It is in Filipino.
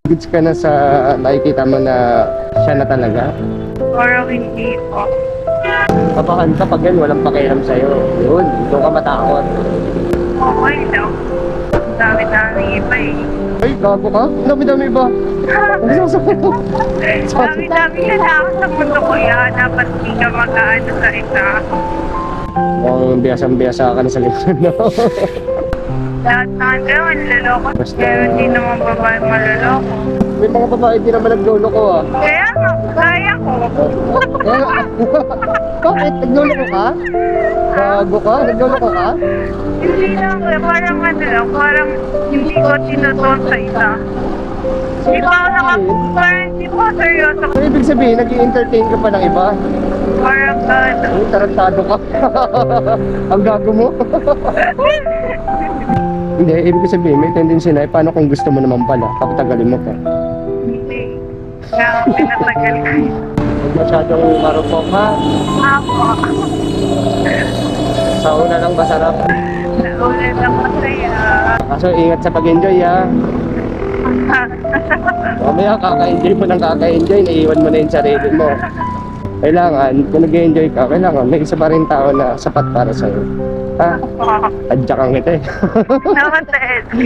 Gets ka na sa nakikita mo na siya na talaga? Parang hindi po. Kabahan ka pag yan, walang pakialam sa'yo. Yun, doon ka matakot. Okay lang. Dami-dami iba eh. Ay, gago ka? Dami-dami ba? Ano sa ko? Dami-dami na ako sa mundo ko yan. Dapat hindi ka mag-aano sa isa. Mukhang biyasang-biyasa ka na sa likod, no? Lahat na gawin, laloko. Basta- Pero hindi naman babae maloloko. May mga babae di naman naglolo ko, ah. Kaya nga, kaya ko. Bakit? Naglolo ko ka? Gago ka? Naglolo ko ka? Hindi lang, parang ano lang, parang hindi ko tinutuon sa isa. Hindi pa ako parang hindi pa ako seryoso. So, ibig sabihin, nag-i-entertain ka pa ng iba? Parang ano. Ay, tarantado ka. Ang gago mo. Hindi, ibig sabihin, may tendency na, paano kung gusto mo naman pala, papatagalin mo pa. Hindi. Kaya ako pinatagal ko. Huwag masyadong marupok ha. Ako. Sa una lang masarap. Naulit ako masaya. Kaso ingat sa pag-enjoy ha. Mamaya kaka-enjoy mo ng kaka-enjoy, naiiwan mo na yung sarili mo. Kailangan, kung nag-enjoy ka, kailangan may isa pa rin tao na sapat para sa'yo. Ha? Adyakan kita eh. Naman sa SK